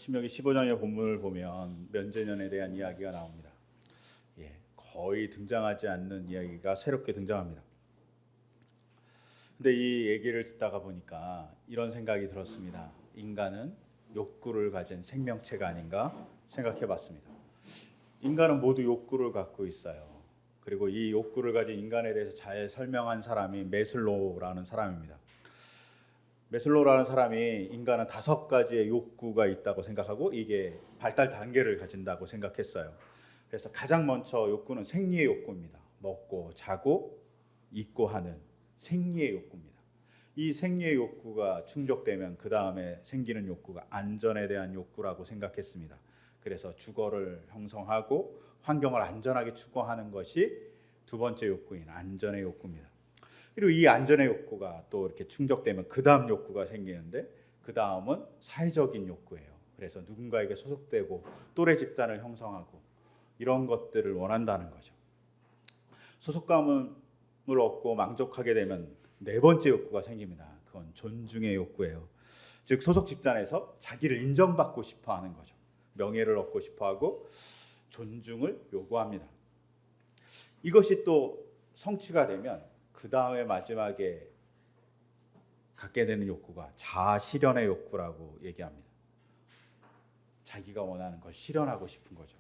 신명기 15장의 본문을 보면 면제년에 대한 이야기가 나옵니다. 거의 등장하지 않는 이야기가 새롭게 등장합니다. 근데 이 얘기를 듣다가 보니까 이런 생각이 들었습니다. 인간은 욕구를 가진 생명체가 아닌가 생각해 봤습니다. 인간은 모두 욕구를 갖고 있어요. 그리고 이 욕구를 가진 인간에 대해서 잘 설명한 사람이 메슬로우라는 사람입니다. 메슬로우라는 사람이 인간은 5가지의 욕구가 있다고 생각하고 이게 발달 단계를 가진다고 생각했어요. 그래서 가장 먼저 욕구는 생리의 욕구입니다. 먹고 자고 있고 하는 생리의 욕구입니다. 이 생리의 욕구가 충족되면 그 다음에 생기는 욕구가 안전에 대한 욕구라고 생각했습니다. 그래서 주거를 형성하고 환경을 안전하게 추구하는 것이 두 번째 욕구인 안전의 욕구입니다. 그리고 이 안전의 욕구가 또 이렇게 충족되면 그 다음 욕구가 생기는데 그 다음은 사회적인 욕구예요. 그래서 누군가에게 소속되고 또래 집단을 형성하고 이런 것들을 원한다는 거죠. 소속감을 얻고 만족하게 되면 네 번째 욕구가 생깁니다. 그건 존중의 욕구예요. 즉 소속 집단에서 자기를 인정받고 싶어 하는 거죠. 명예를 얻고 싶어 하고 존중을 요구합니다. 이것이 또 성취가 되면 그 다음에 마지막에 갖게 되는 욕구가 자아 실현의 욕구라고 얘기합니다. 자기가 원하는 걸 실현하고 싶은 거죠.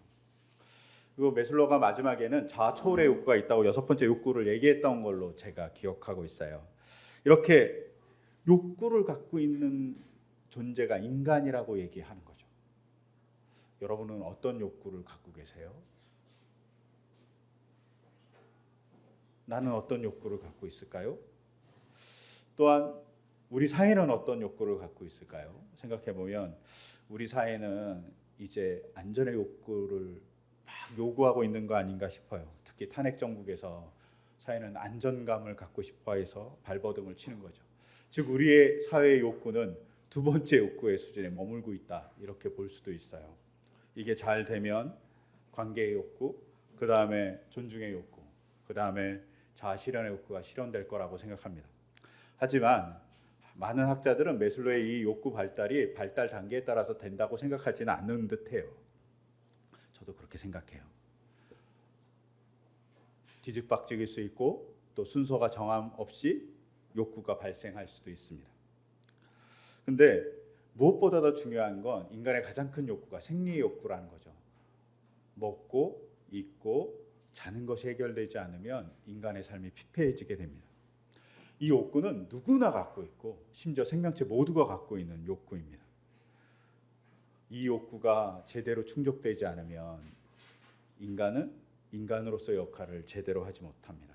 그리고 메슬로우가 마지막에는 자아 초월의 욕구가 있다고 6번째 욕구를 얘기했던 걸로 제가 기억하고 있어요. 이렇게 욕구를 갖고 있는 존재가 인간이라고 얘기하는 거죠. 여러분은 어떤 욕구를 갖고 계세요? 나는 어떤 욕구를 갖고 있을까요? 또한 우리 사회는 어떤 욕구를 갖고 있을까요? 생각해 보면 우리 사회는 이제 안전의 욕구를 막 요구하고 있는 거 아닌가 싶어요. 특히 탄핵 정국에서 사회는 안전감을 갖고 싶어 해서 발버둥을 치는 거죠. 즉 우리의 사회의 욕구는 두 번째 욕구의 수준에 머물고 있다. 이렇게 볼 수도 있어요. 이게 잘 되면 관계의 욕구, 그 다음에 존중의 욕구, 그 다음에 자아 실현의 욕구가 실현될 거라고 생각합니다. 하지만 많은 학자들은 메슬로우의 이 욕구 발달이 발달 단계에 따라서 된다고 생각하지는 않는 듯해요. 저도 그렇게 생각해요. 뒤죽박죽일 수 있고 또 순서가 정함 없이 욕구가 발생할 수도 있습니다. 근데 무엇보다 더 중요한 건 인간의 가장 큰 욕구가 생리의 욕구라는 거죠. 먹고 입고 자는 것이 해결되지 않으면 인간의 삶이 피폐해지게 됩니다. 이 욕구는 누구나 갖고 있고 심지어 생명체 모두가 갖고 있는 욕구입니다. 이 욕구가 제대로 충족되지 않으면 인간은 인간으로서의 역할을 제대로 하지 못합니다.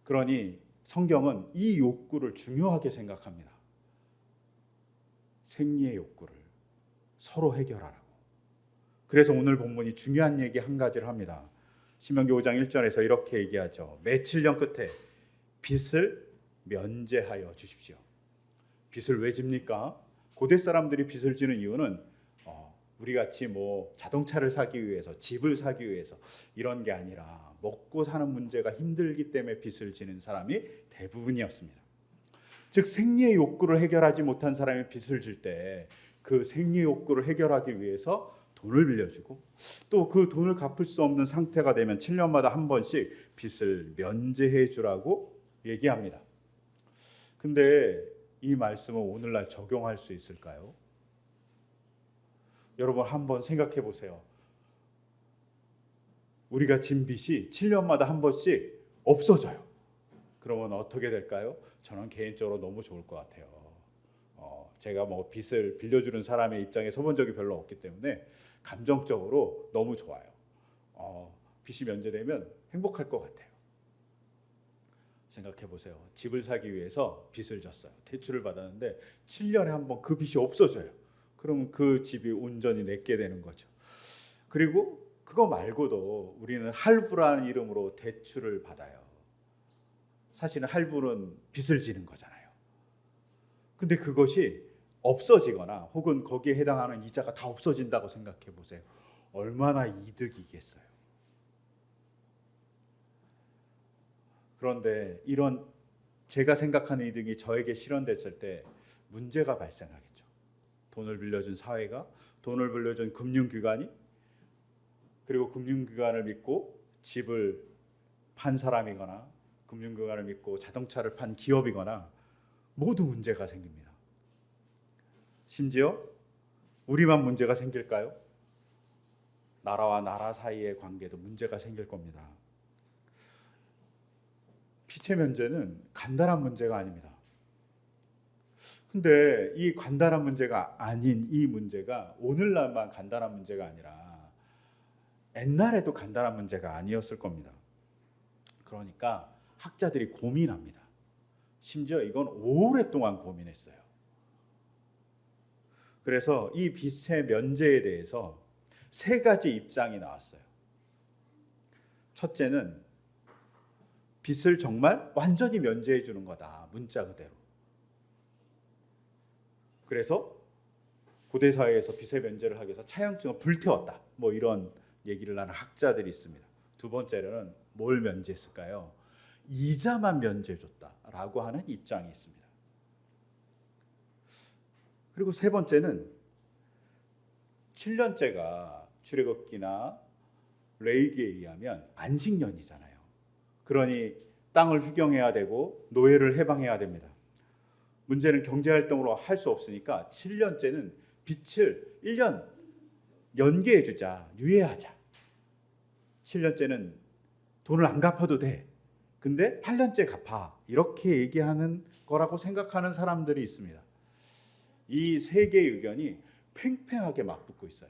그러니 성경은 이 욕구를 중요하게 생각합니다. 생리의 욕구를 서로 해결하라고. 그래서 오늘 본문이 중요한 얘기 한 가지를 합니다. 신명기 5장 1절에서 이렇게 얘기하죠. 맺힐 년 끝에 빚을 면제하여 주십시오. 빚을 왜 집니까? 고대 사람들이 빚을 지는 이유는 우리 같이 뭐 자동차를 사기 위해서, 집을 사기 위해서 이런 게 아니라 먹고 사는 문제가 힘들기 때문에 빚을 지는 사람이 대부분이었습니다. 즉 생리의 욕구를 해결하지 못한 사람이 빚을 질 때 그 생리의 욕구를 해결하기 위해서 돈을 빌려주고 또 그 돈을 갚을 수 없는 상태가 되면 7년마다 한 번씩 빚을 면제해 주라고 얘기합니다. 근데 이 말씀은 오늘날 적용할 수 있을까요? 여러분 한번 생각해 보세요. 우리가 진 빚이 7년마다 한 번씩 없어져요. 그러면 어떻게 될까요? 저는 개인적으로 너무 좋을 것 같아요. 제가 뭐 빚을 빌려주는 사람의 입장에 서본 적이 별로 없기 때문에 감정적으로 너무 좋아요. 빚이 면제되면 행복할 것 같아요. 생각해 보세요. 집을 사기 위해서 빚을 졌어요. 대출을 받았는데 7년에 한 번 그 빚이 없어져요. 그러면 그 집이 온전히 내게 되는 거죠. 그리고 그거 말고도 우리는 할부라는 이름으로 대출을 받아요. 사실은 할부는 빚을 지는 거잖아요. 근데 그것이 없어지거나 혹은 거기에 해당하는 이자가 다 없어진다고 생각해 보세요. 얼마나 이득이겠어요. 그런데 이런 제가 생각하는 이득이 저에게 실현됐을 때 문제가 발생하겠죠. 돈을 빌려준 사회가, 돈을 빌려준 금융기관이, 그리고 금융기관을 믿고 집을 판 사람이거나 금융기관을 믿고 자동차를 판 기업이거나 모두 문제가 생깁니다. 심지어 우리만 문제가 생길까요? 나라와 나라 사이의 관계도 문제가 생길 겁니다. 빛의 면제는 간단한 문제가 아닙니다. 근데 이 간단한 문제가 아닌 이 문제가 오늘날만 간단한 문제가 아니라 옛날에도 간단한 문제가 아니었을 겁니다. 그러니까 학자들이 고민합니다. 심지어 이건 오랫동안 고민했어요. 그래서 이 빛의 면제에 대해서 세 가지 입장이 나왔어요. 첫째는 빛을 정말 완전히 면제해 주는 거다. 문자 그대로. 그래서 고대 사회에서 빛의 면제를 하기 위해서 차영증을 불태웠다. 뭐 이런 얘기를 하는 학자들이 있습니다. 두 번째로는 뭘 면제했을까요? 이자만 면제해 줬다라고 하는 입장이 있습니다. 그리고 세 번째는 7년째가 출애굽기나 레위기에 의하면 안식년이잖아요. 그러니 땅을 휴경해야 되고 노예를 해방해야 됩니다. 문제는 경제활동으로 할 수 없으니까 7년째는 빚을 1년 연기해 주자, 유예하자. 7년째는 돈을 안 갚아도 돼. 근데 8년째 갚아. 이렇게 얘기하는 거라고 생각하는 사람들이 있습니다. 이 세 개의 의견이 팽팽하게 맞붙고 있어요.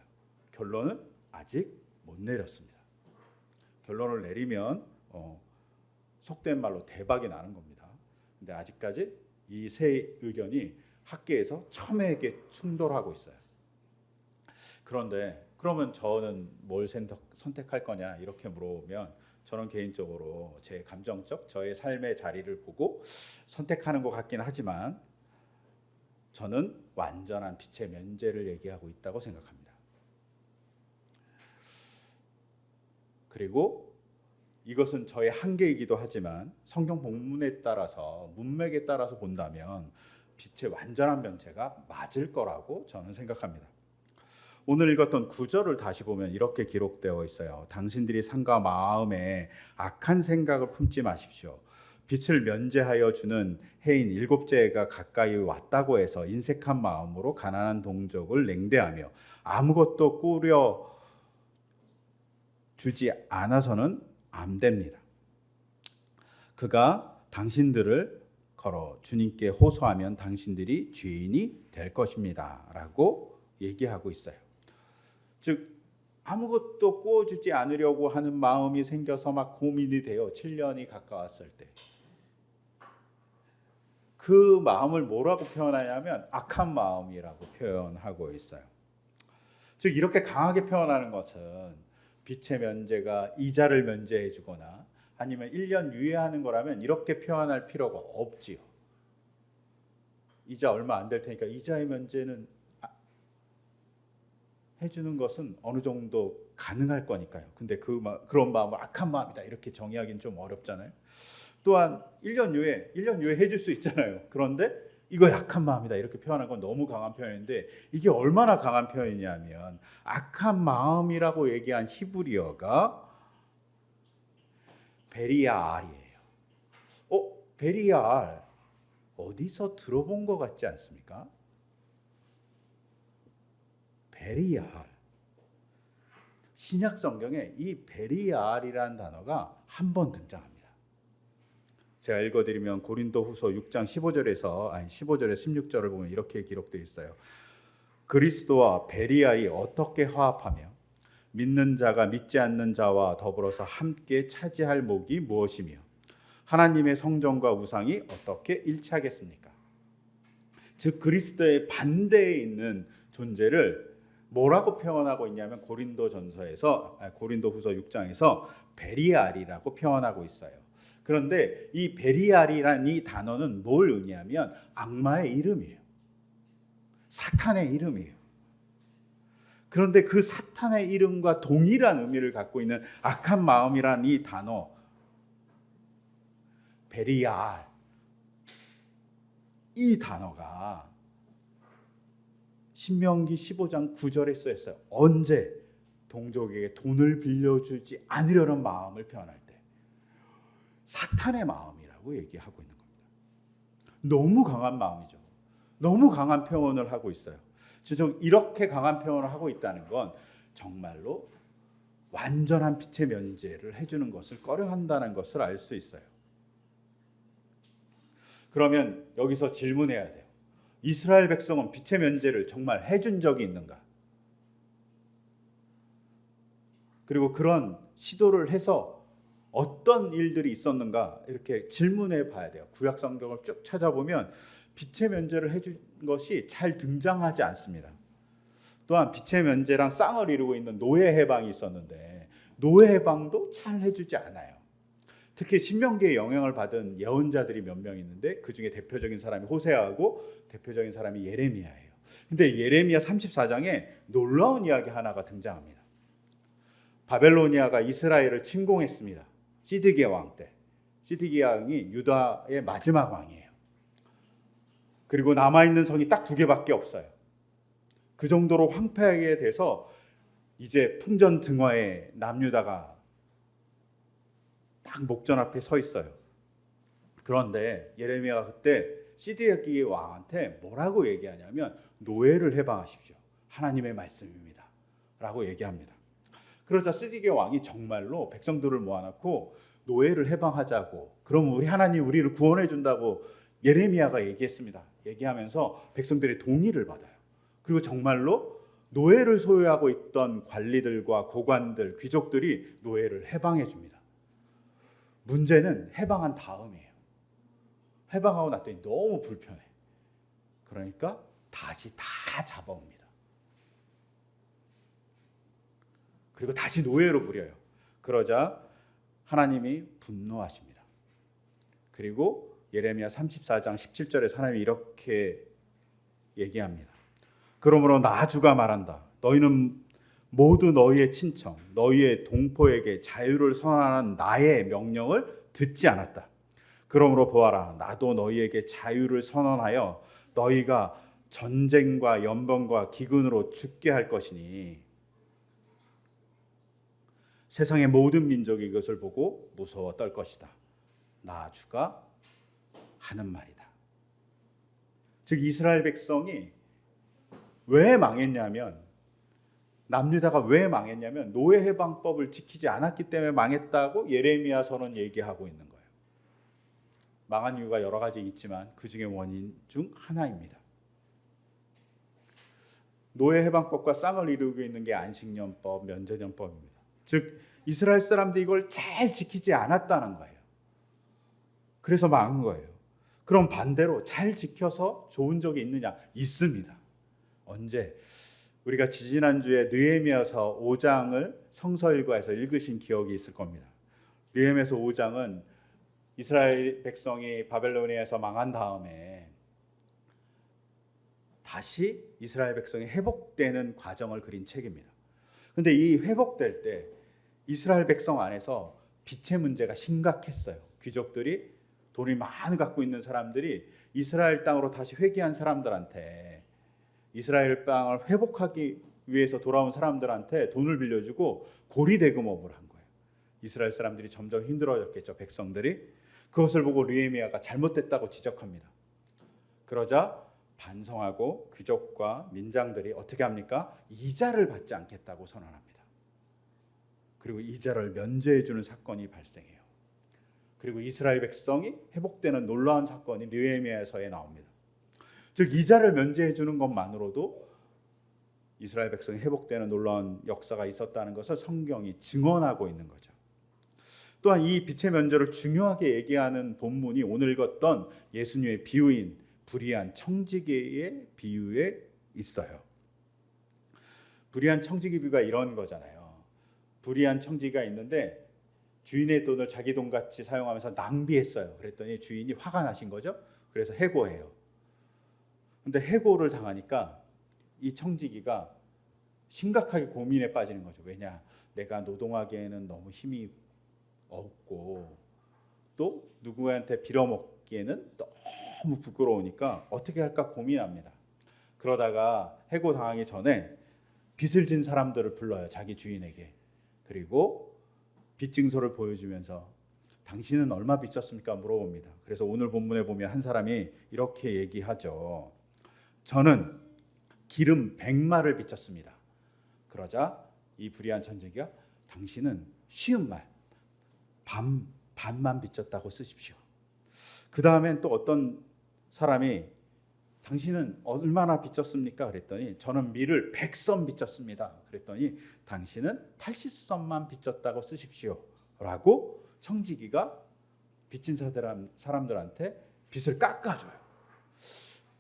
결론은 아직 못 내렸습니다. 결론을 내리면 속된 말로 대박이 나는 겁니다. 근데 아직까지 이 세 의견이 학계에서 첨예하게 충돌하고 있어요. 그런데 그러면 저는 뭘 선택할 거냐 이렇게 물어보면 저는 개인적으로 제 감정적 저의 삶의 자리를 보고 선택하는 것 같긴 하지만 저는 완전한 빛의 면제를 얘기하고 있다고 생각합니다. 그리고 이것은 저의 한계이기도 하지만 성경 본문에 따라서 문맥에 따라서 본다면 빛의 완전한 면제가 맞을 거라고 저는 생각합니다. 오늘 읽었던 9절을 다시 보면 이렇게 기록되어 있어요. 당신들이 상과 마음에 악한 생각을 품지 마십시오. 빛을 면제하여 주는 해인 일곱째가 가까이 왔다고 해서 인색한 마음으로 가난한 동족을 냉대하며 아무것도 꾸려 주지 않아서는 안 됩니다. 그가 당신들을 걸어 주님께 호소하면 당신들이 죄인이 될 것입니다. 라고 얘기하고 있어요. 즉 아무것도 꾸어주지 않으려고 하는 마음이 생겨서 막 고민이 돼요. 7년이 가까웠을 때. 그 마음을 뭐라고 표현하냐면 악한 마음이라고 표현하고 있어요. 즉 이렇게 강하게 표현하는 것은 빛의 면제가 이자를 면제해 주거나 아니면 1년 유예하는 거라면 이렇게 표현할 필요가 없지요. 이자 얼마 안 될 테니까 이자의 면제는 해주는 것은 어느 정도 가능할 거니까요. 근데 그런 마음을 악한 마음이다 이렇게 정의하기는 좀 어렵잖아요. 또한 1년 유예 해줄 수 있잖아요. 그런데 이거 약한 마음이다 이렇게 표현한 건 너무 강한 표현인데 이게 얼마나 강한 표현이냐면 악한 마음이라고 얘기한 히브리어가 베리알이에요. 베리알 어디서 들어본 것 같지 않습니까? 베리알. 신약 성경에 이 베리알이라는 단어가 한 번 등장합니다. 제가 읽어드리면 고린도후서 6장 15절에서 16절을 보면 이렇게 기록되어 있어요. 그리스도와 베리알이 어떻게 화합하며 믿는 자가 믿지 않는 자와 더불어서 함께 차지할 목이 무엇이며 하나님의 성전과 우상이 어떻게 일치하겠습니까? 즉 그리스도의 반대에 있는 존재를 뭐라고 표현하고 있냐면 고린도후서 6장에서 베리알이라고 표현하고 있어요. 그런데 이 베리알이라는 이 단어는 뭘 의미하면 악마의 이름이에요. 사탄의 이름이에요. 그런데 그 사탄의 이름과 동일한 의미를 갖고 있는 악한 마음이라는 이 단어 베리알 이 단어가 신명기 15장 9절에 써 있어요. 언제 동족에게 돈을 빌려주지 않으려는 마음을 표현할 때 사탄의 마음이라고 얘기하고 있는 겁니다. 너무 강한 마음이죠. 너무 강한 표현을 하고 있어요. 즉 이렇게 강한 표현을 하고 있다는 건 정말로 완전한 빛의 면제를 해주는 것을 꺼려한다는 것을 알 수 있어요. 그러면 여기서 질문해야 돼요. 이스라엘 백성은 빛의 면제를 정말 해준 적이 있는가? 그리고 그런 시도를 해서 어떤 일들이 있었는가 이렇게 질문해 봐야 돼요. 구약 성경을 쭉 찾아보면 빛의 면제를 해준 것이 잘 등장하지 않습니다. 또한 빛의 면제랑 쌍을 이루고 있는 노예 해방이 있었는데 노예 해방도 잘 해주지 않아요. 특히 신명기의 영향을 받은 예언자들이 몇 명 있는데 그 중에 대표적인 사람이 호세아하고 대표적인 사람이 예레미야예요. 근데 예레미야 34장에 놀라운 이야기 하나가 등장합니다. 바벨로니아가 이스라엘을 침공했습니다. 시드기야 왕 때. 시드기야 왕이 유다의 마지막 왕이에요. 그리고 남아있는 성이 딱 2개밖에 없어요. 그 정도로 황폐하게 돼서 이제 풍전등화에 남유다가 딱 목전 앞에 서 있어요. 그런데 예레미야가 그때 시드기야 왕한테 뭐라고 얘기하냐면 노예를 해방하십시오. 하나님의 말씀입니다. 라고 얘기합니다. 그러자 시드기야 왕이 정말로 백성들을 모아놓고 노예를 해방하자고, 그럼 우리 하나님 우리를 구원해 준다고 예레미야가 얘기했습니다. 얘기하면서 백성들의 동의를 받아요. 그리고 정말로 노예를 소유하고 있던 관리들과 고관들, 귀족들이 노예를 해방해 줍니다. 문제는 해방한 다음이에요. 해방하고 났더니 너무 불편해. 그러니까 다시 다 잡아옵니다. 그리고 다시 노예로 부려요. 그러자 하나님이 분노하십니다. 그리고 예레미야 34장 17절에 하나님이 이렇게 얘기합니다. 그러므로 나 주가 말한다. 너희는 모두 너희의 친척, 너희의 동포에게 자유를 선언하는 나의 명령을 듣지 않았다. 그러므로 보아라, 나도 너희에게 자유를 선언하여 너희가 전쟁과 연병과 기근으로 죽게 할 것이니 세상의 모든 민족이 이것을 보고 무서워 떨 것이다. 나 주가 하는 말이다. 즉 이스라엘 백성이 왜 망했냐면, 남유다가 왜 망했냐면 노예 해방법을 지키지 않았기 때문에 망했다고 예레미야서는 얘기하고 있는 거예요. 망한 이유가 여러 가지 있지만 그 중에 원인 중 하나입니다. 노예 해방법과 쌍을 이루고 있는 게 안식년법, 면제년법입니다. 즉 이스라엘 사람들이 이걸 잘 지키지 않았다는 거예요. 그래서 망한 거예요. 그럼 반대로 잘 지켜서 좋은 적이 있느냐? 있습니다. 언제? 우리가 지지난주에 느헤미야서 5장을 성서일과에서 읽으신 기억이 있을 겁니다. 느헤미야서 5장은 이스라엘 백성이 바벨로니아에서 망한 다음에 다시 이스라엘 백성이 회복되는 과정을 그린 책입니다. 그런데 이 회복될 때 이스라엘 백성 안에서 빛의 문제가 심각했어요. 귀족들이, 돈이 많이 갖고 있는 사람들이 이스라엘 땅으로 다시 회귀한 사람들한테, 이스라엘 땅을 회복하기 위해서 돌아온 사람들한테 돈을 빌려주고 고리대금업을 한 거예요. 이스라엘 사람들이 점점 힘들어졌겠죠. 백성들이. 그것을 보고 느헤미야가 잘못됐다고 지적합니다. 그러자 반성하고 귀족과 민장들이 어떻게 합니까? 이자를 받지 않겠다고 선언합니다. 그리고 이자를 면제해 주는 사건이 발생해요. 그리고 이스라엘 백성이 회복되는 놀라운 사건이 느헤미야서에 나옵니다. 즉 이자를 면제해 주는 것만으로도 이스라엘 백성이 회복되는 놀라운 역사가 있었다는 것을 성경이 증언하고 있는 거죠. 또한 이 빛의 면제를 중요하게 얘기하는 본문이 오늘 읽었던 예수님의 비유인 불의한 청지기의 비유에 있어요. 불의한 청지기 비유가 이런 거잖아요. 불의한 청지기가 있는데 주인의 돈을 자기 돈같이 사용하면서 낭비했어요. 그랬더니 주인이 화가 나신 거죠. 그래서 해고해요. 근데 해고를 당하니까 이 청지기가 심각하게 고민에 빠지는 거죠. 왜냐? 내가 노동하기에는 너무 힘이 없고 또 누구한테 빌어먹기에는 너무 부끄러우니까 어떻게 할까 고민합니다. 그러다가 해고 당하기 전에 빚을 진 사람들을 불러요. 자기 주인에게. 그리고 빚 증서를 보여주면서 당신은 얼마 빚졌습니까? 물어봅니다. 그래서 오늘 본문에 보면 한 사람이 이렇게 얘기하죠. 저는 기름 100마를 빚졌습니다. 그러자 이 불의한 천재가 당신은 쉬운 말 반만 빚졌다고 쓰십시오. 그 다음엔 또 어떤 사람이 당신은 얼마나 빚졌습니까? 그랬더니 저는 밀을 100선 빚졌습니다. 그랬더니 당신은 80선만 빚졌다고 쓰십시오. 라고 청지기가 빚진 사람들한테 빚을 깎아줘요.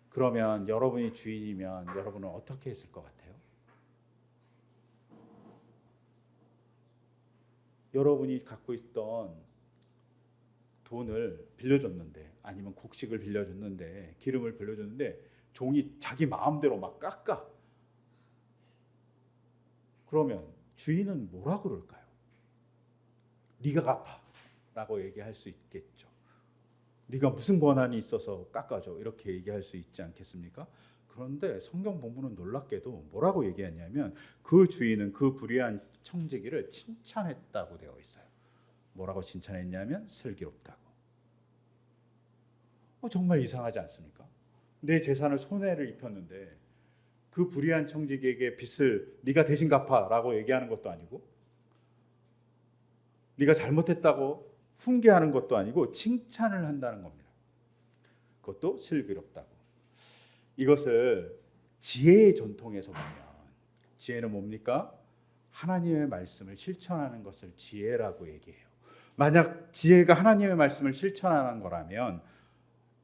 그러면 여러분이 주인이면 여러분은 어떻게 했을 것 같아요? 여러분이 갖고 있던 돈을 빌려줬는데 아니면 곡식을 빌려줬는데 기름을 빌려줬는데 종이 자기 마음대로 막 깎아. 그러면 주인은 뭐라 그럴까요? 네가 갚아 라고 얘기할 수 있겠죠. 네가 무슨 권한이 있어서 깎아줘 이렇게 얘기할 수 있지 않겠습니까? 그런데 성경 본문은 놀랍게도 뭐라고 얘기하냐면 그 주인은 그 불의한 청지기를 칭찬했다고 되어 있어요. 뭐라고 칭찬했냐면 슬기롭다고. 정말 이상하지 않습니까? 내 재산을 손해를 입혔는데 그 불의한 청지기에게 빚을 네가 대신 갚아라고 얘기하는 것도 아니고 네가 잘못했다고 훈계하는 것도 아니고 칭찬을 한다는 겁니다. 그것도 슬기롭다고. 이것을 지혜의 전통에서 보면 지혜는 뭡니까? 하나님의 말씀을 실천하는 것을 지혜라고 얘기해요. 만약 지혜가 하나님의 말씀을 실천하는 거라면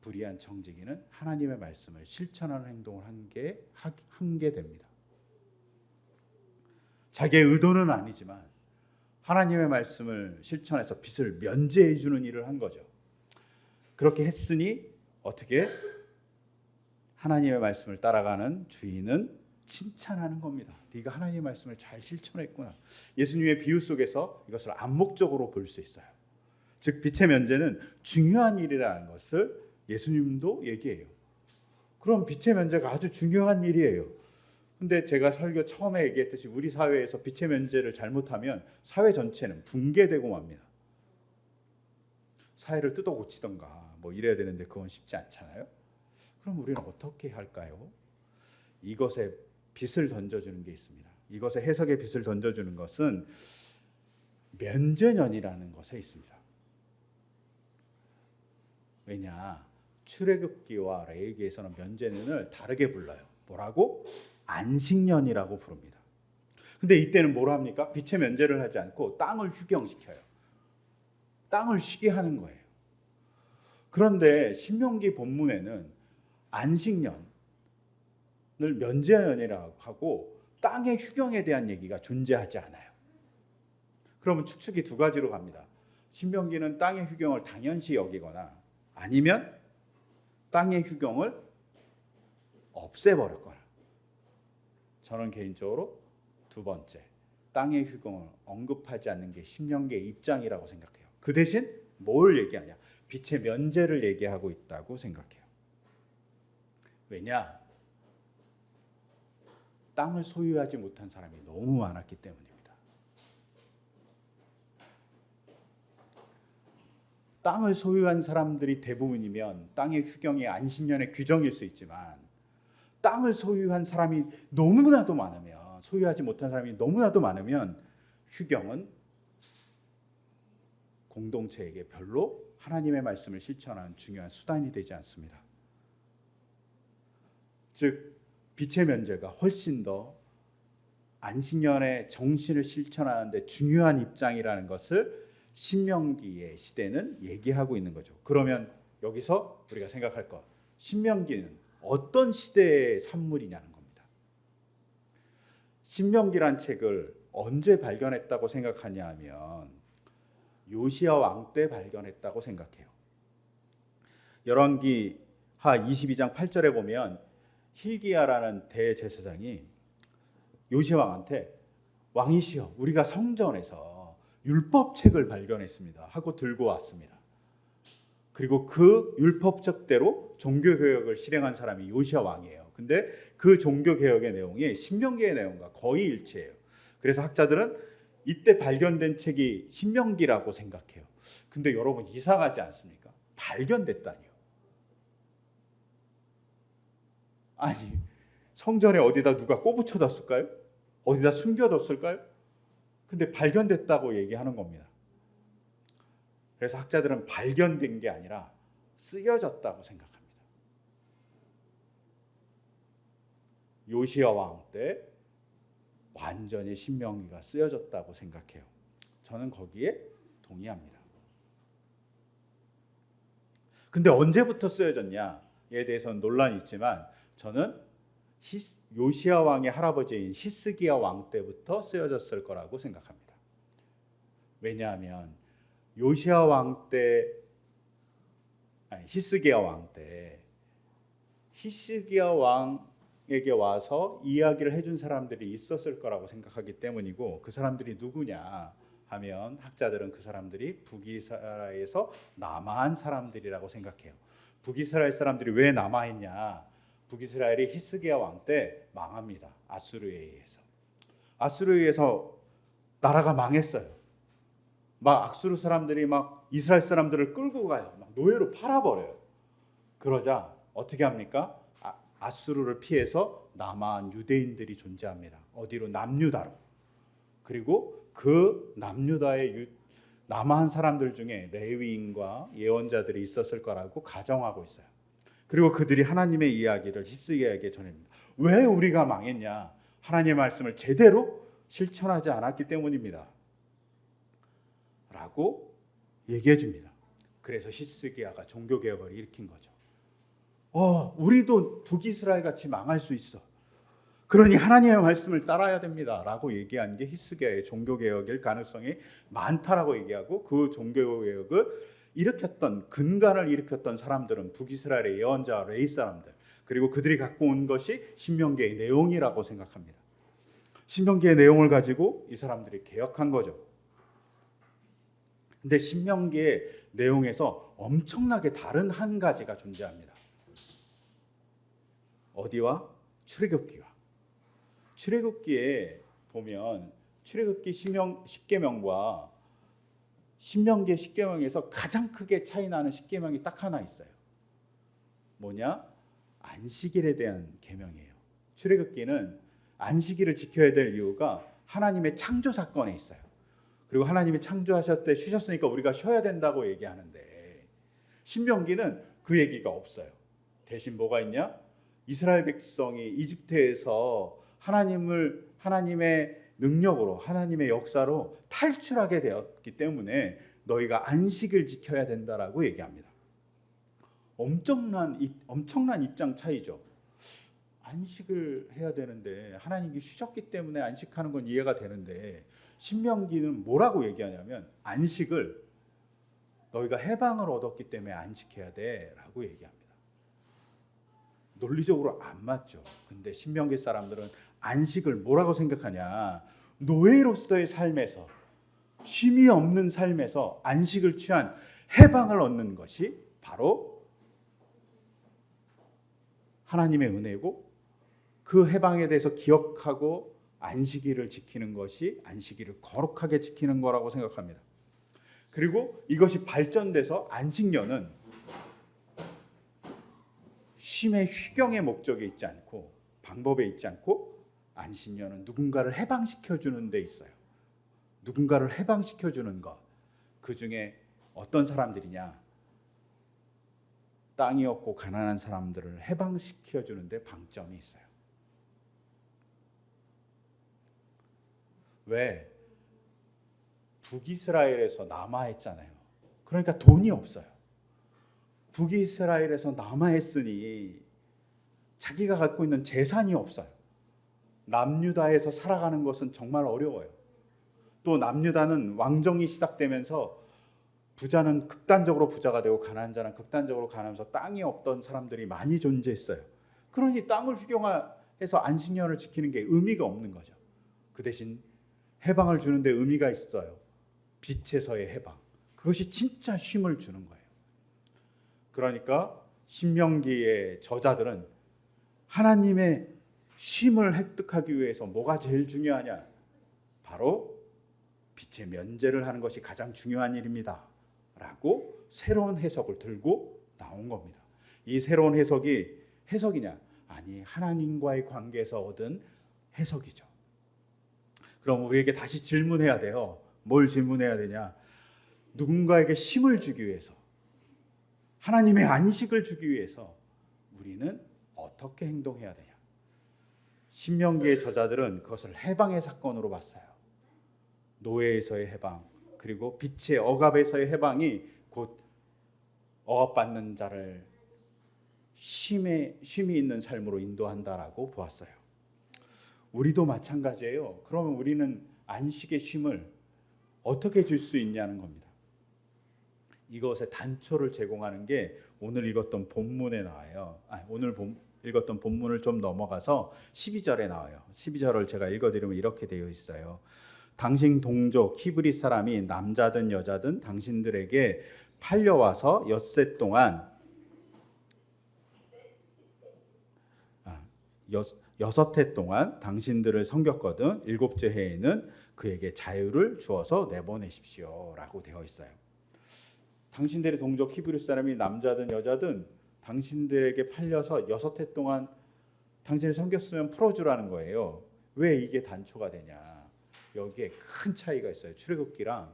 불의한 청지기는 하나님의 말씀을 실천하는 행동을 한 게 됩니다. 자기의 의도는 아니지만 하나님의 말씀을 실천해서 빚을 면제해 주는 일을 한 거죠. 그렇게 했으니 어떻게 하나님의 말씀을 따라가는 주인은 칭찬하는 겁니다. 네가 하나님의 말씀을 잘 실천했구나. 예수님의 비유 속에서 이것을 암묵적으로 볼 수 있어요. 즉 빚의 면제는 중요한 일이라는 것을 예수님도 얘기해요. 그럼 빚의 면제가 아주 중요한 일이에요. 근데 제가 설교 처음에 얘기했듯이 우리 사회에서 빚의 면제를 잘못하면 사회 전체는 붕괴되고 맙니다. 사회를 뜯어 고치던가 뭐 이래야 되는데 그건 쉽지 않잖아요. 그럼 우리는 어떻게 할까요? 이것에 빚을 던져주는 게 있습니다. 이것에 해석의 빚을 던져주는 것은 면제년이라는 것에 있습니다. 왜냐? 출애굽기와 레위기에서는 면제년을 다르게 불러요. 뭐라고? 안식년이라고 부릅니다. 근데 이때는 뭘 합니까? 빚의 면제를 하지 않고 땅을 휴경시켜요. 땅을 쉬게 하는 거예요. 그런데 신명기 본문에는 안식년을 면제년이라고 하고 땅의 휴경에 대한 얘기가 존재하지 않아요. 그러면 추측이 두 가지로 갑니다. 신명기는 땅의 휴경을 당연시 여기거나 아니면 땅의 휴경을 없애버렸거나. 저는 개인적으로 두 번째, 땅의 휴경을 언급하지 않는 게 신명기의 입장이라고 생각해요. 그 대신 뭘 얘기하냐? 빚의 면제를 얘기하고 있다고 생각해요. 왜냐? 땅을 소유하지 못한 사람이 너무 많았기 때문입니다. 땅을 소유한 사람들이 대부분이면 땅의 휴경이 안식년의 규정일 수 있지만 땅을 소유한 사람이 너무나도 많으면 소유하지 못한 사람이 너무나도 많으면 휴경은 공동체에게 별로 하나님의 말씀을 실천하는 중요한 수단이 되지 않습니다. 즉 빚의 면제가 훨씬 더 안식년의 정신을 실천하는 데 중요한 입장이라는 것을 신명기의 시대는 얘기하고 있는 거죠. 그러면 여기서 우리가 생각할 것, 신명기는 어떤 시대의 산물이냐는 겁니다. 신명기란 책을 언제 발견했다고 생각하냐 하면 요시야 왕 때 발견했다고 생각해요. 열왕기 하 22장 8절에 보면 hil기야라는 대제사장이 요시야 왕한테 왕이시여 우리가 성전에서 율법책을 발견했습니다 하고 들고 왔습니다. 그리고 그 율법적대로 종교개혁을 실행한 사람이 요시야 왕이에요. 근데 그 종교개혁의 내용이 신명기의 내용과 거의 일치해요. 그래서 학자들은 이때 발견된 책이 신명기라고 생각해요. 근데 여러분 이상하지 않습니까? 발견됐다니요. 아니, 성전에 어디다 누가 꼬부쳐뒀을까요? 어디다 숨겨뒀을까요? 근데 발견됐다고 얘기하는 겁니다. 그래서 학자들은 발견된 게 아니라 쓰여졌다고 생각합니다. 요시야 왕 때 완전히 신명기가 쓰여졌다고 생각해요. 저는 거기에 동의합니다. 근데 언제부터 쓰여졌냐에 대해서는 논란이 있지만 저는 요시야 왕의 할아버지인 히스기야 왕 때부터 쓰여졌을 거라고 생각합니다. 왜냐하면 요시야 왕 때, 히스기야 왕 때 히스기야 왕에게 와서 이야기를 해준 사람들이 있었을 거라고 생각하기 때문이고, 그 사람들이 누구냐 하면 학자들은 그 사람들이 북이스라엘에서 남아한 사람들이라고 생각해요. 북이스라엘 사람들이 왜 남아있냐? 북이스라엘이 히스기야 왕 때 망합니다. 아수르에 의해서. 아수르에 의해서 나라가 망했어요. 막 아수르 사람들이 막 이스라엘 사람들을 끌고 가요. 막 노예로 팔아버려요. 그러자 어떻게 합니까? 아수르를 피해서 남아한 유대인들이 존재합니다. 어디로? 남유다로. 그리고 그 남유다의 남아한 사람들 중에 레위인과 예언자들이 있었을 거라고 가정하고 있어요. 그리고 그들이 하나님의 이야기를 히스기야에게 전합니다. 왜 우리가 망했냐? 하나님의 말씀을 제대로 실천하지 않았기 때문입니다. 라고 얘기해 줍니다. 그래서 히스기야가 종교개혁을 일으킨 거죠. 우리도 북이스라엘 같이 망할 수 있어. 그러니 하나님의 말씀을 따라야 됩니다. 라고 얘기한 게 히스기야의 종교개혁일 가능성이 많다라고 얘기하고, 그 종교개혁을 일으켰던, 근간을 일으켰던 사람들은 북이스라엘의 예언자 레위 사람들, 그리고 그들이 갖고 온 것이 신명기의 내용이라고 생각합니다. 신명기의 내용을 가지고 이 사람들이 개혁한 거죠. 근데 신명기의 내용에서 엄청나게 다른 한 가지가 존재합니다. 어디와? 출애굽기와. 출애굽기에 보면 출애굽기 10계명과 신명기의 10계명에서 가장 크게 차이 나는 10계명이 딱 하나 있어요. 뭐냐? 안식일에 대한 계명이에요. 출애굽기는 안식일을 지켜야 될 이유가 하나님의 창조 사건에 있어요. 그리고 하나님이 창조하셨을 때 쉬셨으니까 우리가 쉬어야 된다고 얘기하는데, 신명기는 그 얘기가 없어요. 대신 뭐가 있냐? 이스라엘 백성이 이집트에서 하나님의 능력으로, 하나님의 역사로 탈출하게 되었기 때문에 너희가 안식을 지켜야 된다라고 얘기합니다. 엄청난 입장 차이죠. 안식을 해야 되는데, 하나님이 쉬셨기 때문에 안식하는 건 이해가 되는데, 신명기는 뭐라고 얘기하냐면 안식을 너희가 해방을 얻었기 때문에 안식해야 돼라고 얘기합니다. 논리적으로 안 맞죠. 근데 신명기 사람들은 안식을 뭐라고 생각하냐? 노예로서의 삶에서, 쉼이 없는 삶에서 안식을 취한 해방을 얻는 것이 바로 하나님의 은혜고, 그 해방에 대해서 기억하고 안식일을 지키는 것이 안식일을 거룩하게 지키는 거라고 생각합니다. 그리고 이것이 발전돼서 안식년은 쉼의 휴경의 목적에 있지 않고, 방법에 있지 않고, 안식년은 누군가를 해방시켜주는 데 있어요. 누군가를 해방시켜주는 것. 그 중에 어떤 사람들이냐? 땅이 없고 가난한 사람들을 해방시켜주는 데 방점이 있어요. 왜? 북이스라엘에서 남아했잖아요. 그러니까 돈이 없어요. 북이스라엘에서 남아했으니 자기가 갖고 있는 재산이 없어요. 남유다에서 살아가는 것은 정말 어려워요. 또 남유다는 왕정이 시작되면서 부자는 극단적으로 부자가 되고 가난한 자는 극단적으로 가난하면서 땅이 없던 사람들이 많이 존재했어요. 그러니 땅을 휴경해서 안식년을 지키는 게 의미가 없는 거죠. 그 대신 해방을 주는데 의미가 있어요. 빛에서의 해방. 그것이 진짜 쉼을 주는 거예요. 그러니까 신명기의 저자들은 하나님의 쉼을 획득하기 위해서 뭐가 제일 중요하냐? 바로 빛의 면제를 하는 것이 가장 중요한 일입니다. 라고 새로운 해석을 들고 나온 겁니다. 이 새로운 해석이냐? 아니, 하나님과의 관계에서 얻은 해석이죠. 그럼 우리에게 다시 질문해야 돼요. 뭘 질문해야 되냐? 누군가에게 쉼을 주기 위해서, 하나님의 안식을 주기 위해서 우리는 어떻게 행동해야 되냐? 신명기의 저자들은 그것을 해방의 사건으로 봤어요. 노예에서의 해방, 그리고 빛의 억압에서의 해방이 곧 억압받는 자를 쉼이 있는 삶으로 인도한다라고 보았어요. 우리도 마찬가지예요. 그러면 우리는 안식의 쉼을 어떻게 줄 수 있냐는 겁니다. 이것의 단초를 제공하는 게 오늘 읽었던 본문에 나와요. 오늘 읽었던 본문을 좀 넘어가서 12절에 나와요. 12절을 제가 읽어드리면 이렇게 되어 있어요. 당신 동족 히브리 사람이 남자든 여자든 당신들에게 팔려와서 엿새 동안 여섯 해 동안 당신들을 섬겼거든 일곱째 해에는 그에게 자유를 주어서 내보내십시오 라고 되어 있어요. 당신들의 동족 히브리 사람이 남자든 여자든 당신들에게 팔려서 6해 동안 당신을 섬겼으면 풀어주라는 거예요. 왜 이게 단초가 되냐? 여기에 큰 차이가 있어요. 출애굽기랑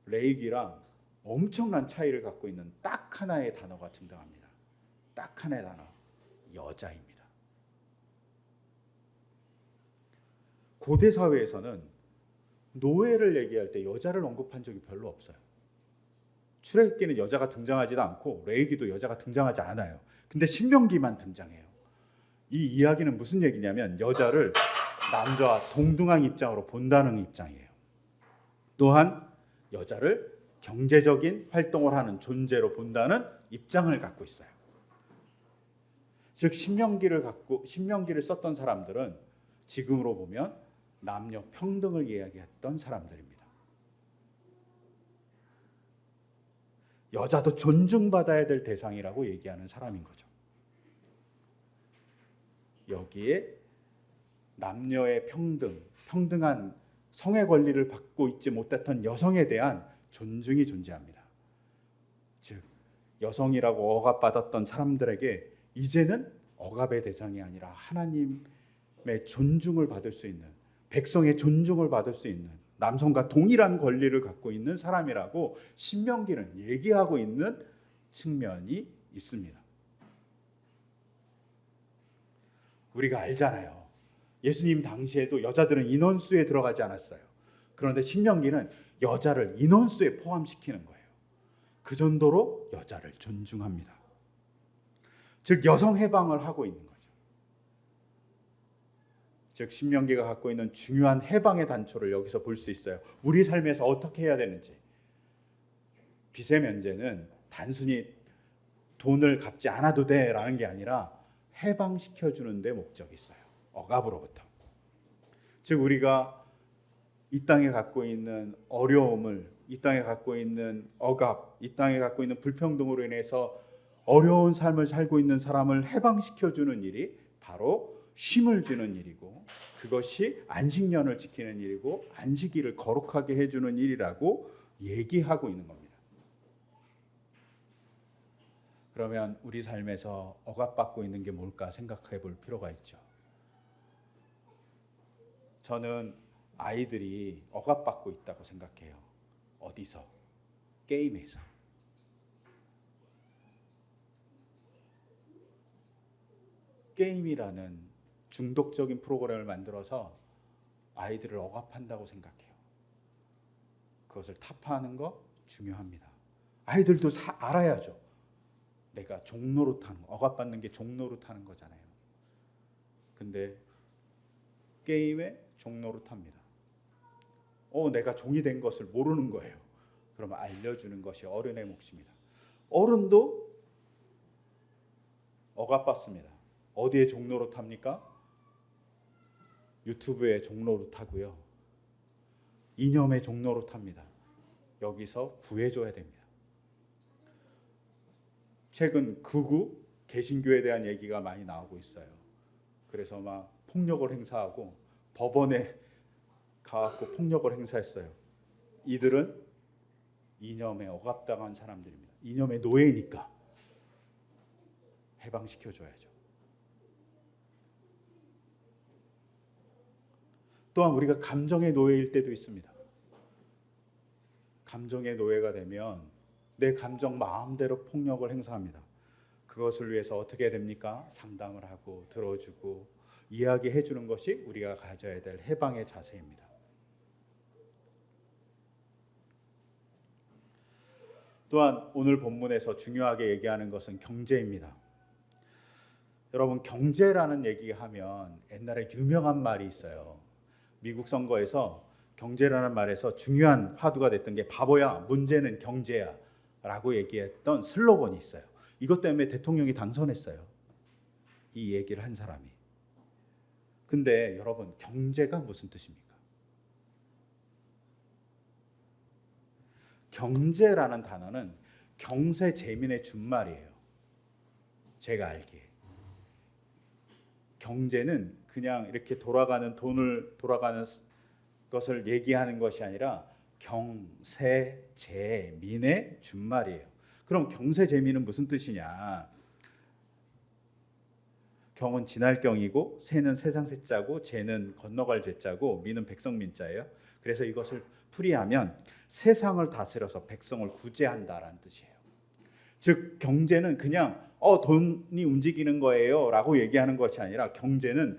레위기랑 엄청난 차이를 갖고 있는 딱 하나의 단어가 등장합니다. 딱 하나의 단어, 여자입니다. 고대 사회에서는 노예를 얘기할 때 여자를 언급한 적이 별로 없어요. 출애굽기는 여자가 등장하지도 않고 레위기도 여자가 등장하지 않아요. 근데 신명기만 등장해요. 이 이야기는 무슨 얘기냐면 여자를 남자와 동등한 입장으로 본다는 입장이에요. 또한 여자를 경제적인 활동을 하는 존재로 본다는 입장을 갖고 있어요. 즉 신명기를 썼던 사람들은 지금으로 보면 남녀 평등을 이야기했던 사람들입니다. 여자도 존중받아야 될 대상이라고 얘기하는 사람인 거죠. 여기에 남녀의 평등한 성의 권리를 받고 있지 못했던 여성에 대한 존중이 존재합니다. 즉 여성이라고 억압받았던 사람들에게 이제는 억압의 대상이 아니라 하나님의 존중을 받을 수 있는, 백성의 존중을 받을 수 있는, 남성과 동일한 권리를 갖고 있는 사람이라고 신명기는 얘기하고 있는 측면이 있습니다. 우리가 알잖아요. 예수님 당시에도 여자들은 인원수에 들어가지 않았어요. 그런데 신명기는 여자를 인원수에 포함시키는 거예요. 그 정도로 여자를 존중합니다. 즉 여성 해방을 하고 있는 거죠. 즉 신명기가 갖고 있는 중요한 해방의 단초를 여기서 볼 수 있어요. 우리 삶에서 어떻게 해야 되는지. 빚의 면제는 단순히 돈을 갚지 않아도 돼라는 게 아니라 해방시켜주는 데 목적이 있어요. 억압으로부터. 즉 우리가 이 땅에 갖고 있는 어려움을, 이 땅에 갖고 있는 억압, 이 땅에 갖고 있는 불평등으로 인해서 어려운 삶을 살고 있는 사람을 해방시켜주는 일이 바로 쉼을 주는 일이고, 그것이 안식년을 지키는 일이고 안식일을 거룩하게 해주는 일이라고 얘기하고 있는 겁니다. 그러면 우리 삶에서 억압받고 있는 게 뭘까 생각해 볼 필요가 있죠. 저는 아이들이 억압받고 있다고 생각해요. 어디서? 게임에서. 게임이라는 중독적인 프로그램을 만들어서 아이들을 억압한다고 생각해요. 그것을 타파하는 거 중요합니다. 아이들도 알아야죠. 내가 종노릇하는 거, 억압받는 게 종노릇하는 거잖아요. 근데 게임에 종노릇합니다. 내가 종이 된 것을 모르는 거예요. 그러면 알려주는 것이 어른의 몫입니다. 어른도 억압받습니다. 어디에 종노릇합니까? 유튜브에 종노릇하고요. 이념에 종노릇합니다. 여기서 구해줘야 됩니다. 최근 극우 개신교에 대한 얘기가 많이 나오고 있어요. 그래서 막 폭력을 행사하고 법원에 가갖고 폭력을 행사했어요. 이들은 이념에 억압당한 사람들입니다. 이념의 노예니까 해방시켜줘야죠. 또한 우리가 감정의 노예일 때도 있습니다. 감정의 노예가 되면 내 감정 마음대로 폭력을 행사합니다. 그것을 위해서 어떻게 해야 됩니까? 상담을 하고 들어주고 이야기해 주는 것이 우리가 가져야 될 해방의 자세입니다. 또한 오늘 본문에서 중요하게 얘기하는 것은 경제입니다. 여러분, 경제라는 얘기하면 옛날에 유명한 말이 있어요. 미국 선거에서 경제라는 말에서 중요한 화두가 됐던 게 바보야, 문제는 경제야 라고 얘기했던 슬로건이 있어요. 이것 때문에 대통령이 당선했어요. 이 얘기를 한 사람이. 근데 여러분, 경제가 무슨 뜻입니까? 경제라는 단어는 경세재민의 준말이에요. 제가 알기에. 경제는 그냥 이렇게 돌아가는 돈을 돌아가는 것을 얘기하는 것이 아니라 경세재민의 준말이에요. 그럼 경세재민은 무슨 뜻이냐? 경은 지날 경이고 세는 세상 세자고 재는 건너갈 재자고 민은 백성 민자예요. 그래서 이것을 풀이하면 세상을 다스려서 백성을 구제한다라는 뜻이에요. 즉 경제는 그냥 돈이 움직이는 거예요 라고 얘기하는 것이 아니라 경제는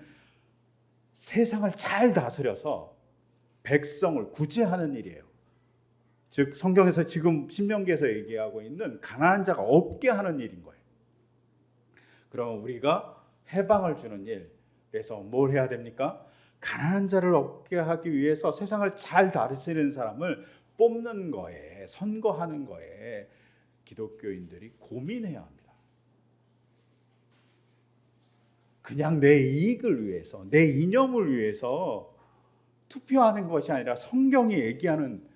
세상을 잘 다스려서 백성을 구제하는 일이에요. 즉 성경에서 지금 신명기에서 얘기하고 있는 가난한 자가 없게 하는 일인 거예요. 그러면 우리가 해방을 주는 일, 그래서 뭘 해야 됩니까? 가난한 자를 없게 하기 위해서 세상을 잘 다스리는 사람을 뽑는 거에, 선거하는 거에 기독교인들이 고민해야 합니다. 그냥 내 이익을 위해서, 내 이념을 위해서 투표하는 것이 아니라 성경이 얘기하는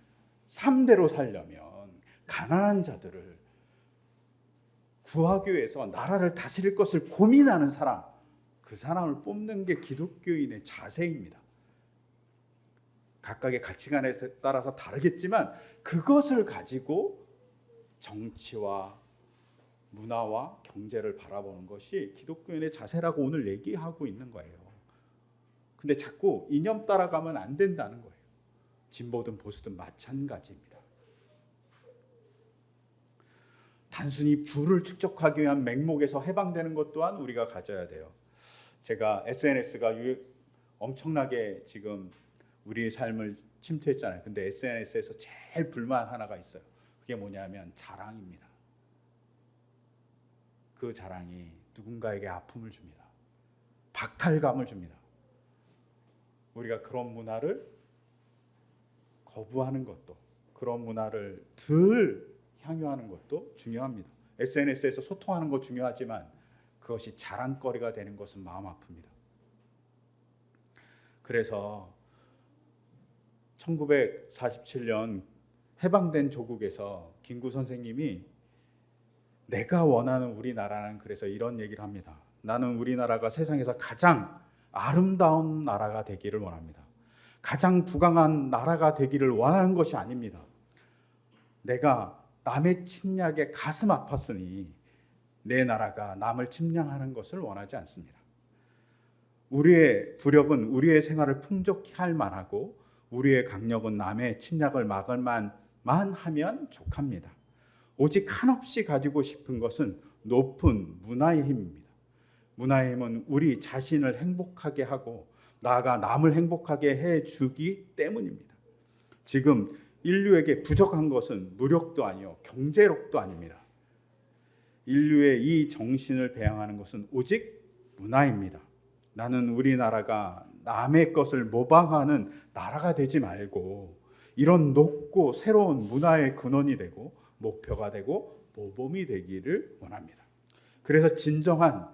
삶대로 살려면 가난한 자들을 구하기 위해서 나라를 다스릴 것을 고민하는 사람, 그 사람을 뽑는 게 기독교인의 자세입니다. 각각의 가치관에 따라서 다르겠지만 그것을 가지고 정치와 문화와 경제를 바라보는 것이 기독교인의 자세라고 오늘 얘기하고 있는 거예요. 근데 자꾸 이념 따라가면 안 된다는 거예요. 진보든 보수든 마찬가지입니다. 단순히 부를 축적하기 위한 맹목에서 해방되는 것 또한 우리가 가져야 돼요. 제가 SNS가 엄청나게 지금 우리의 삶을 침투했잖아요. 근데 SNS에서 제일 불만 하나가 있어요. 그게 뭐냐면 자랑입니다. 그 자랑이 누군가에게 아픔을 줍니다. 박탈감을 줍니다. 우리가 그런 문화를 거부하는 것도, 그런 문화를 덜 향유하는 것도 중요합니다. SNS에서 소통하는 거 중요하지만 그것이 자랑거리가 되는 것은 마음 아픕니다. 그래서 1947년 해방된 조국에서 김구 선생님이 내가 원하는 우리나라는 그래서 이런 얘기를 합니다. 나는 우리나라가 세상에서 가장 아름다운 나라가 되기를 원합니다. 가장 부강한 나라가 되기를 원하는 것이 아닙니다. 내가 남의 침략에 가슴 아팠으니 내 나라가 남을 침략하는 것을 원하지 않습니다. 우리의 부력은 우리의 생활을 풍족히 할 만하고 우리의 강력은 남의 침략을 막을 만만 하면 족합니다. 오직 한없이 가지고 싶은 것은 높은 문화의 힘입니다. 문화의 힘은 우리 자신을 행복하게 하고 나아가 남을 행복하게 해주기 때문입니다. 지금 인류에게 부족한 것은 무력도 아니요 경제력도 아닙니다. 인류의 이 정신을 배양하는 것은 오직 문화입니다. 나는 우리나라가 남의 것을 모방하는 나라가 되지 말고 이런 높고 새로운 문화의 근원이 되고 목표가 되고 모범이 되기를 원합니다. 그래서 진정한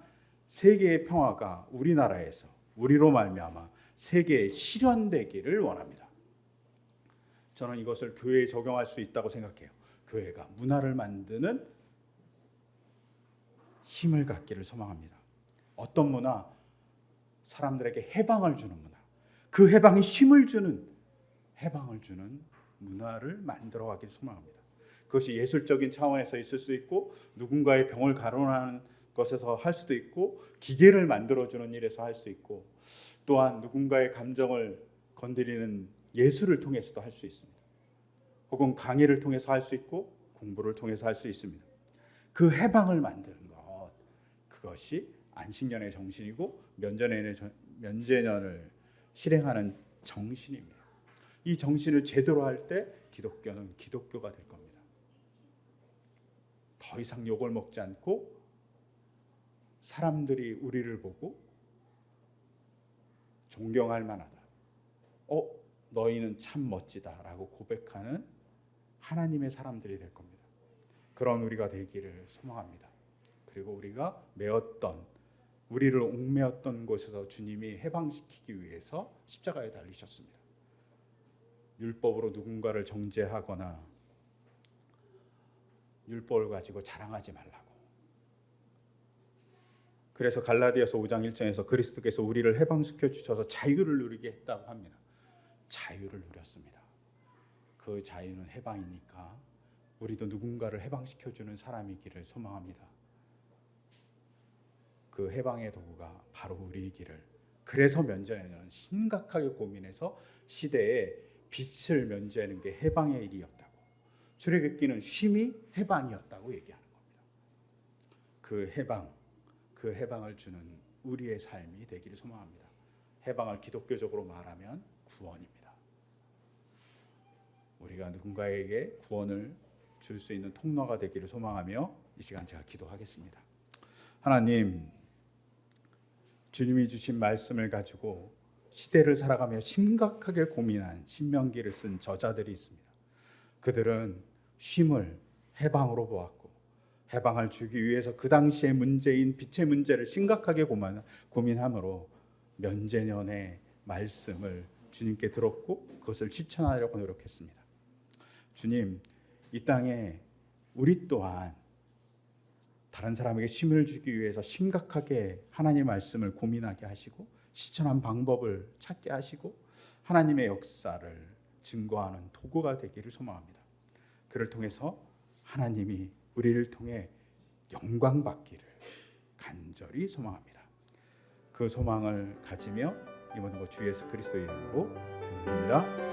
세계의 평화가 우리나라에서 우리로 말미암아 세계에 실현되기를 원합니다. 저는 이것을 교회에 적용할 수 있다고 생각해요. 교회가 문화를 만드는 힘을 갖기를 소망합니다. 어떤 문화? 사람들에게 해방을 주는 문화. 그 해방이 힘을 주는, 해방을 주는 문화를 만들어 가기를 소망합니다. 그것이 예술적인 차원에서 있을 수 있고, 누군가의 병을 가론하는 것에서 할 수도 있고, 기계를 만들어주는 일에서 할 수 있고, 또한 누군가의 감정을 건드리는 예술을 통해서도 할 수 있습니다. 혹은 강의를 통해서 할 수 있고, 공부를 통해서 할 수 있습니다. 그 해방을 만드는 것, 그것이 안식년의 정신이고 면제년을 실행하는 정신입니다. 이 정신을 제대로 할 때 기독교는 기독교가 될 겁니다. 더 이상 욕을 먹지 않고 사람들이 우리를 보고 존경할 만하다. 너희는 참 멋지다라고 고백하는 하나님의 사람들이 될 겁니다. 그런 우리가 되기를 소망합니다. 그리고 우리가 우리를 옥매었던 곳에서 주님이 해방시키기 위해서 십자가에 달리셨습니다. 율법으로 누군가를 정죄하거나 율법을 가지고 자랑하지 말라고. 그래서 갈라디아서 5장 1절에서 그리스도께서 우리를 해방시켜 주셔서 자유를 누리게 했다고 합니다. 자유를 누렸습니다. 그 자유는 해방이니까 우리도 누군가를 해방시켜주는 사람이기를 소망합니다. 그 해방의 도구가 바로 우리이기를. 그래서 면제는 심각하게 고민해서 시대에 빛을 면제하는 게 해방의 일이었다고, 출애굽기는 쉼이 해방이었다고 얘기하는 겁니다. 그 해방을 주는 우리의 삶이 되기를 소망합니다. 해방을 기독교적으로 말하면 구원입니다. 우리가 누군가에게 구원을 줄 수 있는 통로가 되기를 소망하며 이 시간 제가 기도하겠습니다. 하나님, 주님이 주신 말씀을 가지고 시대를 살아가며 심각하게 고민한 신명기를 쓴 저자들이 있습니다. 그들은 쉼을 해방으로 보았고, 해방을 주기 위해서 그 당시의 문제인 빛의 문제를 심각하게 고민함으로 면제년의 말씀을 주님께 들었고 그것을 실천하려고 노력했습니다. 주님, 이 땅에 우리 또한 다른 사람에게 쉼을 주기 위해서 심각하게 하나님의 말씀을 고민하게 하시고 실천한 방법을 찾게 하시고 하나님의 역사를 증거하는 도구가 되기를 소망합니다. 그를 통해서 하나님이 우리를 통해 영광 받기를 간절히 소망합니다. 그 소망을 가지며 이 모든 것 주 예수 그리스도의 이름으로 기도드립니다.